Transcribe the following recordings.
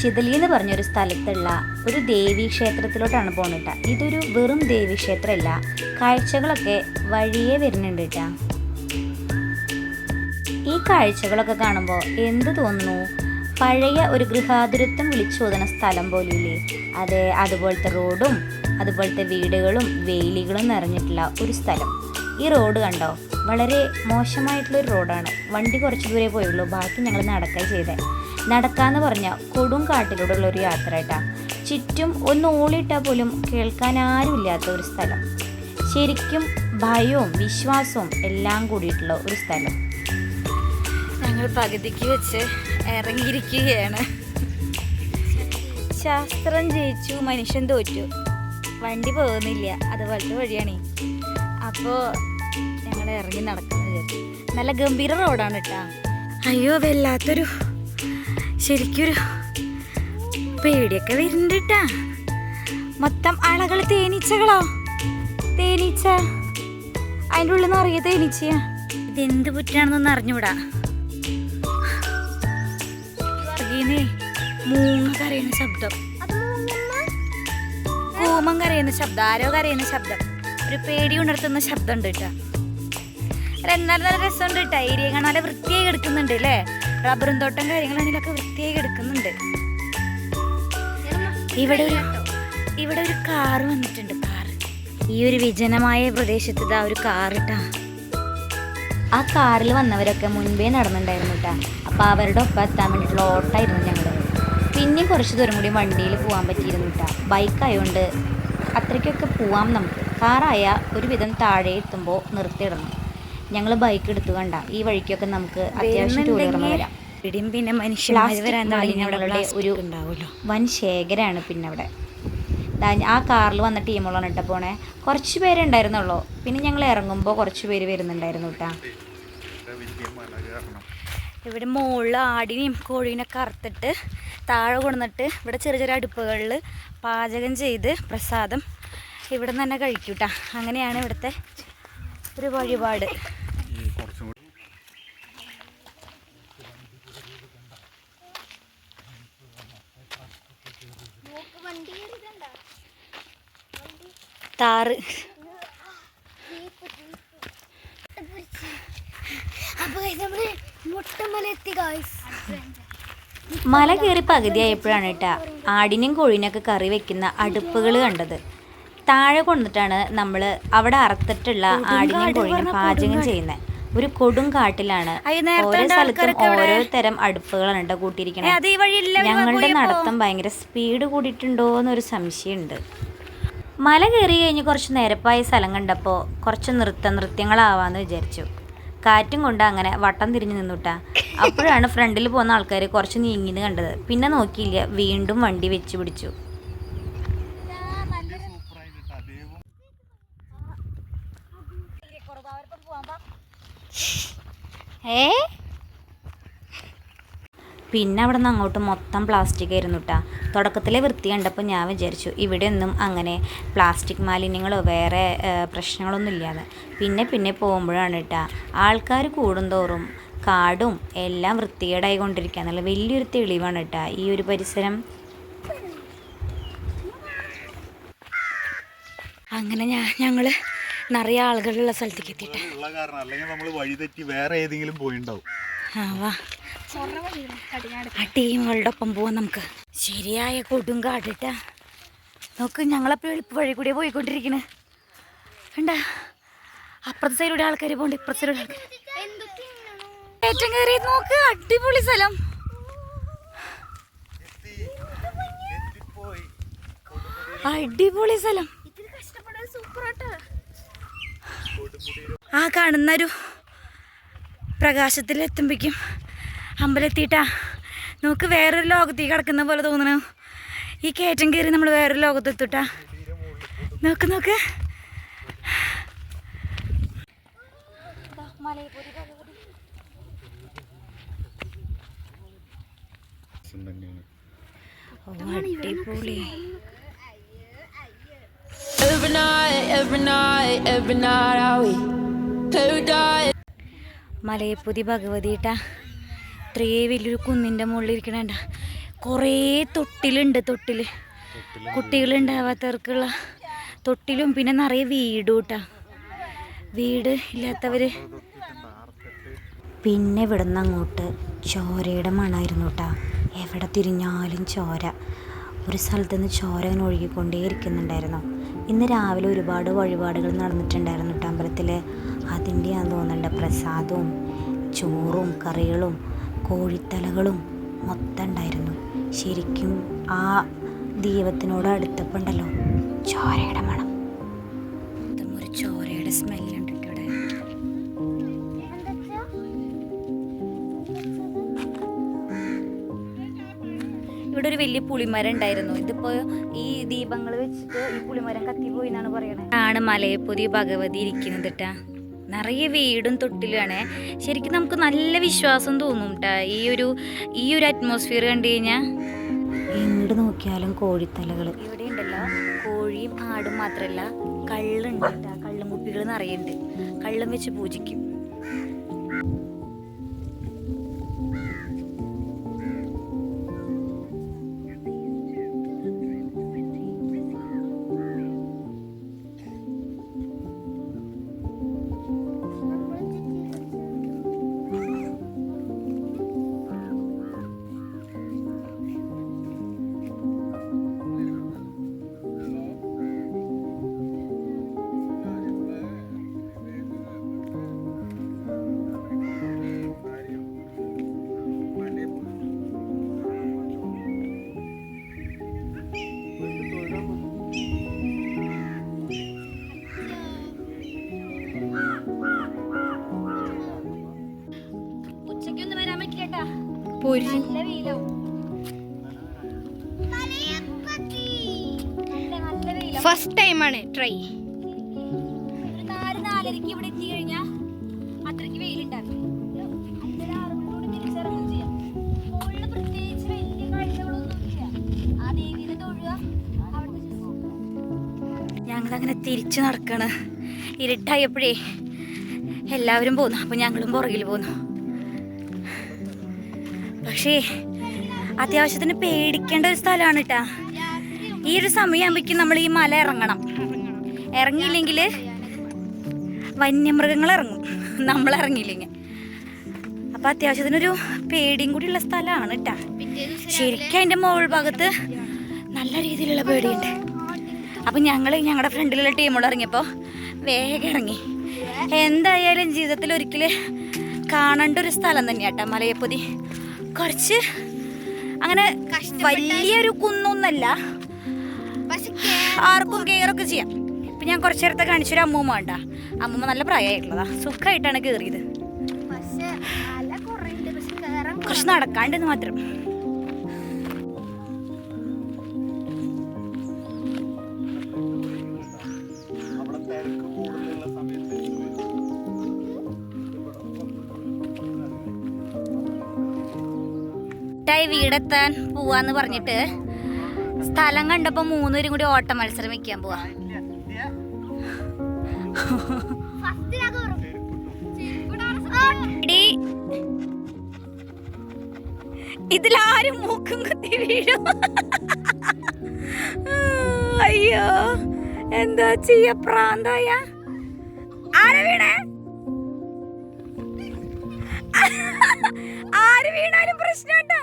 ചിതലി എന്ന് പറഞ്ഞൊരു സ്ഥലത്തുള്ള ഒരു ദേവീക്ഷേത്രത്തിലോട്ടാണ് പോകുന്നത്. ഇതൊരു വെറും ദേവീക്ഷേത്രമല്ല, കാഴ്ചകളൊക്കെ വഴിയേ വരുന്നുണ്ട് കേട്ടാ. ഈ കാഴ്ചകളൊക്കെ കാണുമ്പോൾ എന്ത് തോന്നുന്നു, പഴയ ഒരു ഗൃഹാതുരത്വം വിളിച്ചോതുന്ന സ്ഥലം പോലില്ലേ. അതെ, അതുപോലത്തെ റോഡും അതുപോലത്തെ വീടുകളും വേലികളും നിറഞ്ഞിട്ടുള്ള ഒരു സ്ഥലം. ഈ റോഡ് കണ്ടോ, വളരെ മോശമായിട്ടുള്ളൊരു റോഡാണ്. വണ്ടി കുറച്ച് ദൂരെ പോയുള്ളൂ, ബാക്കി ഞങ്ങൾ നടക്കുക ചെയ്തേ. നടക്കാന്ന് പറഞ്ഞാൽ കൊടും കാട്ടിലൂടെ ഉള്ളൊരു യാത്ര കേട്ടാ. ചുറ്റും ഒന്ന് ഓളിയിട്ടാൽ പോലും കേൾക്കാൻ ആരും ഇല്ലാത്ത ഒരു സ്ഥലം. ശരിക്കും ഭയവും വിശ്വാസവും എല്ലാം കൂടിയിട്ടുള്ള ഒരു സ്ഥലം. ഞങ്ങൾ പകുതിക്ക് വെച്ച് ഇറങ്ങിയിരിക്കുകയാണ്. ശാസ്ത്രം ജയിച്ചു, മനുഷ്യൻ തോറ്റു. വണ്ടി പോകുന്നില്ല, അതുപോലത്തെ വഴിയാണ്. അപ്പോൾ ഞങ്ങൾ ഇറങ്ങി നടക്കുന്നത്. നല്ല ഗംഭീര റോഡാണ് കേട്ടോ. അയ്യോ, വല്ലാത്തൊരു ശരിക്കൊരു പേടിയൊക്കെ വരുന്നുണ്ട് കേട്ടാ. മൊത്തം ആളുകൾ തേനീച്ചകളോ, തേനീച്ച അതിൻ്റെ ഉള്ളിൽ നിന്ന് അറിയാം തേനീച്ചയാ. ഇതെന്ത് പുറ്റാണെന്നൊന്നും അറിഞ്ഞൂടാ. മൂങ്ങ കരയുന്ന ശബ്ദം, കൂമം കരയുന്ന ശബ്ദം, ആരോ കരയുന്ന ശബ്ദം, ഒരു പേടി ഉണർത്തുന്ന ശബ്ദം ഉണ്ട് കേട്ടോ. എന്നാലും നല്ല രസമുണ്ട് കേട്ടോ. ഏരിയ കാണാൻ നല്ല വൃത്തിയായി കിടക്കുന്നുണ്ട് അല്ലേ. റബ്ബറും തോട്ടം കാര്യങ്ങളാണെങ്കിലൊക്കെ വൃത്തിയായി കിടക്കുന്നുണ്ട്. ഇവിടെ ഒരു കാറ് വന്നിട്ടുണ്ട്. കാറ് ഈ ഒരു വിജനമായ പ്രദേശത്ത് ഇതാ ഒരു കാർ ഇട്ടാ. ആ കാറിൽ വന്നവരൊക്കെ മുൻപേ നടന്നിട്ടുണ്ടായിരുന്നു കേട്ടോ. അപ്പോൾ അവരുടെ ഒപ്പം എത്താൻ വേണ്ടിയിട്ടുള്ള ഓട്ടമായിരുന്നു ഞങ്ങൾ. പിന്നെ കുറച്ച് ദൂരം കൂടി വണ്ടിയിൽ പോകാൻ പറ്റിയിരുന്നു കേട്ടോ. ബൈക്കായതുകൊണ്ട് അത്രയ്ക്കൊക്കെ പോവാം നമുക്ക്. കാറായാൽ ഒരുവിധം താഴെ എത്തുമ്പോൾ നിർത്തിയിടണം. ഞങ്ങൾ ബൈക്ക് എടുത്തു കണ്ട ഈ വഴിക്കൊക്കെ നമുക്ക് അത്യാവശ്യം ടൂറിറങ്ങി വരാം. പിന്നെ മനുഷ്യന്മാരുടെ ഒരു വൻ ശേഖരമാണ്. പിന്നെ അവിടെ ആ കാറിൽ വന്ന ടീമുകളാണ് കേട്ടോ പോണേ. കുറച്ച് പേരെ ഉണ്ടായിരുന്നുള്ളൂ. പിന്നെ ഞങ്ങൾ ഇറങ്ങുമ്പോൾ കുറച്ച് പേര് വരുന്നുണ്ടായിരുന്നു കേട്ടോ. ഇവിടെ മുകളിൽ ആടിനെയും കോഴീനൊക്കെ അറുത്തിട്ട് താഴെ കൊണ്ടുവന്നിട്ട് ഇവിടെ ചെറിയ ചെറിയ അടുപ്പുകളിൽ പാചകം ചെയ്ത് പ്രസാദം ഇവിടെ നിന്ന് തന്നെ കഴിക്കൂട്ടാ. അങ്ങനെയാണ് ഇവിടുത്തെ ഒരു വഴിപാട്. താറ് മല കയറി പകുതിയായപ്പോഴാണ് കേട്ടാ ആടിനെയും കോഴീനൊക്കെ കറി വെക്കുന്ന അടുപ്പുകൾ കണ്ടത്. താഴെ കൊണ്ടിട്ടാണ് നമ്മൾ അവിടെ അറുത്തിട്ടുള്ള ആടിനെയും കോഴീനും പാചകം ചെയ്യുന്നത്. ഒരു കൊടും കാട്ടിലാണ്. ഓരോ സ്ഥലത്തും ഓരോ തരം അടുപ്പുകളാണ് കേട്ടോ കൂട്ടിയിരിക്കുന്നത്. ഞങ്ങളുടെ നടത്തം ഭയങ്കര സ്പീഡ് കൂടിയിട്ടുണ്ടോ എന്നൊരു സംശയമുണ്ട്. മല കയറി കഴിഞ്ഞ് കുറച്ച് നിരപ്പായ സ്ഥലം കണ്ടപ്പോൾ കുറച്ച് നൃത്യങ്ങളാവാന്ന് വിചാരിച്ചു. കാറ്റും കൊണ്ട് അങ്ങനെ വട്ടം തിരിഞ്ഞു നിന്നുട്ടാ. അപ്പോഴാണ് ഫ്രണ്ടിൽ പോകുന്ന ആൾക്കാർ കുറച്ച് നീങ്ങിന്ന് കണ്ടത്. പിന്നെ നോക്കിയില്ല, വീണ്ടും വണ്ടി വെച്ച് പിടിച്ചു. പിന്നെ അവിടെ നിന്ന് അങ്ങോട്ട് മൊത്തം പ്ലാസ്റ്റിക് ആയിരുന്നു കേട്ടോ. തുടക്കത്തിലെ വൃത്തി കണ്ടപ്പോൾ ഞാൻ വിചാരിച്ചു ഇവിടെയൊന്നും അങ്ങനെ പ്ലാസ്റ്റിക് മാലിന്യങ്ങളോ വേറെ പ്രശ്നങ്ങളൊന്നും ഇല്ലാന്ന്. പിന്നെ പോകുമ്പോഴാണ് കേട്ടോ ആൾക്കാർ കൂടുന്തോറും കാടും എല്ലാം വൃത്തികേടായി കൊണ്ടിരിക്കുക എന്നുള്ള വലിയൊരു തെളിവാണ് കേട്ടോ ഈ ഒരു പരിസരം. അങ്ങനെ ഞങ്ങൾ നിറയെ ആളുകളുള്ള സ്ഥലത്തേക്ക് എത്തിയിട്ട് ആ ടീമുകളുടെ ഒപ്പം പോവാൻ നമുക്ക്. ശരിയായ കൊടും കാട്ടിട്ടാ. നോക്ക്, ഞങ്ങളപ്പോൾ എളുപ്പ വഴി കൂടിയാ പോയിക്കൊണ്ടിരിക്കണേ. കണ്ടാ, അപ്പുറത്തെ സൈഡിലൂടെ ആൾക്കാർ പോകണ്ട, ഇപ്പുറത്തെ സൈഡിലൂടെ ആൾക്കാർ. ഏറ്റവും കയറി നോക്ക്, അടിപൊളി സ്ഥലം. അടിപൊളി സ്ഥലം. ആ കാണുന്നൊരു പ്രകാശത്തിലെത്തുമ്പോഴേക്കും അമ്പലത്തിട്ടാ. നമുക്ക് വേറൊരു ലോകത്തേക്ക് കിടക്കുന്ന പോലെ തോന്നണു. ഈ കയറ്റം കയറി നമ്മൾ വേറൊരു ലോകത്തെത്തിട്ടാ. നോക്ക് അടിപൊളി. മലയപ്പുതി ഭഗവതിട്ടാ. ഇത്രയേ വലിയൊരു കുന്നിൻ്റെ മുകളിൽ ഇരിക്കണേണ്ട. കുറേ തൊട്ടിലുണ്ട്. കുട്ടികളുണ്ടാവാത്തവർക്കുള്ള തൊട്ടിലും പിന്നെ നിറയെ വീടും കേട്ടാ. വീട് ഇല്ലാത്തവർ. പിന്നെ ഇവിടുന്ന് അങ്ങോട്ട് ചോരയുടെ മണമായിരുന്നു കേട്ടോ. എവിടെ തിരിഞ്ഞാലും ചോര. ഒരു സ്ഥലത്ത് നിന്ന് ചോര ഇങ്ങനെ ഒഴുകിക്കൊണ്ടേ ഇരിക്കുന്നുണ്ടായിരുന്നു. ഇന്ന് രാവിലെ ഒരുപാട് വഴിപാടുകൾ നടന്നിട്ടുണ്ടായിരുന്നു കേട്ടോ അമ്പലത്തിൽ. അതിൻ്റെയാന്ന് തോന്നുന്നുണ്ട് പ്രസാദവും ചോറും കറികളും കോഴിത്തലകളും മൊത്തം ഉണ്ടായിരുന്നു. ശരിക്കും ആ ദൈവത്തിനോട് അടുത്തപ്പോൾ ഉണ്ടല്ലോ ചോരയുടെ മണം. ഒരു ചോരയുടെ സ്മെല്ലുണ്ട് ഇവിടെ. ഇവിടെ ഒരു വലിയ പുളിമരം ഉണ്ടായിരുന്നു. ഇതിപ്പോൾ ഈ ദീപങ്ങൾ വെച്ചിട്ട് ഈ പുളിമരം കത്തിപ്പോയി എന്നാണ് പറയണത്. ആണ് മലയപ്പൊതി ഭഗവതി ഇരിക്കുന്നത് കേട്ടാ. നിറയെ വീടും തൊട്ടിലുമാണ്. ശരിക്കും നമുക്ക് നല്ല വിശ്വാസം തോന്നും കേട്ടാ ഈ ഒരു അറ്റ്മോസ്ഫിയർ കണ്ടു കഴിഞ്ഞാൽ. എങ്ങോട്ട് നോക്കിയാലും കോഴിത്തലകൾ. ഇവിടെ ഉണ്ടല്ലോ കോഴിയും ആടും മാത്രമല്ല കള്ളുണ്ട് കേട്ടാ. കള്ളും കുപ്പികൾ നിറയുണ്ട്. കള്ളും വെച്ച് പൂജിക്കും. ഫസ്റ്റ് ടൈമാണ് ട്രൈ. 4:30 ഇവിടെ എത്തി കഴിഞ്ഞാൽ അത്രയ്ക്ക് വെയിലുണ്ടായിരുന്നു. പ്രത്യേകിച്ച് വലിയ കാഴ്ചകളൊന്നുമില്ല. ആ ദേവിയെ തൊഴുക. ഞങ്ങളങ്ങനെ തിരിച്ചു നടക്കണ്. ഇരുട്ടായപ്പോഴേ എല്ലാവരും പോന്നു. അപ്പം ഞങ്ങളും പുറകിൽ പോന്നു. പക്ഷേ അത്യാവശ്യത്തിന് പേടിക്കേണ്ട ഒരു സ്ഥലമാണ് കേട്ടാ. ഈ ഒരു സമയമാകുമ്പോഴേക്കും നമ്മൾ ഈ മല ഇറങ്ങണം. ഇറങ്ങിയില്ലെങ്കിൽ വന്യമൃഗങ്ങൾ ഇറങ്ങും, നമ്മൾ ഇറങ്ങിയില്ലെങ്കിൽ. അപ്പം അത്യാവശ്യത്തിനൊരു പേടിയും കൂടിയുള്ള സ്ഥലമാണ് കേട്ടാ. ശരിക്കും അതിൻ്റെ മുകൾ ഭാഗത്ത് നല്ല രീതിയിലുള്ള പേടിയുണ്ട്. അപ്പം ഞങ്ങളുടെ ഫ്രണ്ടിലുള്ള ടീമുകൾ ഇറങ്ങിയപ്പോൾ വേഗം ഇറങ്ങി. എന്തായാലും ജീവിതത്തിൽ ഒരിക്കൽ കാണേണ്ട ഒരു സ്ഥലം തന്നെയാട്ടാ മലയപ്പൊതി. കുറച്ച് അങ്ങനെ വലിയൊരു കുന്നൊന്നല്ല, ആർക്കും കയറൊക്കെ ചെയ്യാം. ഇപ്പം ഞാൻ കുറച്ച് നേരത്തെ കാണിച്ചൊരു അമ്മൂമ്മ ഉണ്ടാ. അമ്മൂമ്മ നല്ല പ്രായമായിട്ടുള്ളതാ. സുഖമായിട്ടാണ് കയറിയത്. കുറച്ച് നടക്കാണ്ടെന്ന് മാത്രം. വീടെത്താൻ പോവാന്ന് പറഞ്ഞിട്ട് സ്ഥലം കണ്ടപ്പോ 3 പേരും കൂടി ഓട്ട മത്സരം വെക്കാൻ പോവാ. ഇതിലാരും മൂക്കും കുത്തി വീഴും. അയ്യോ എന്താ ചെയ്യ, പ്രാന്തായ. ആരെ വീണേ? ആര് വീണാലും പ്രശ്നമുണ്ടോ?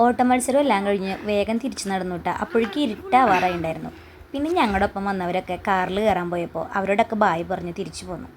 ഓട്ട മത്സരം എല്ലാം കഴിഞ്ഞ് വേഗം തിരിച്ചു നടന്നു കേട്ടോ. അപ്പോഴേക്കും ഇരുട്ടാവാറായി ഉണ്ടായിരുന്നു. പിന്നെ ഞങ്ങളുടെ ഒപ്പം വന്നവരൊക്കെ കാറിൽ കയറാൻ പോയപ്പോൾ അവരോടൊക്കെ ബായ് പറഞ്ഞ് തിരിച്ചു പോന്നു.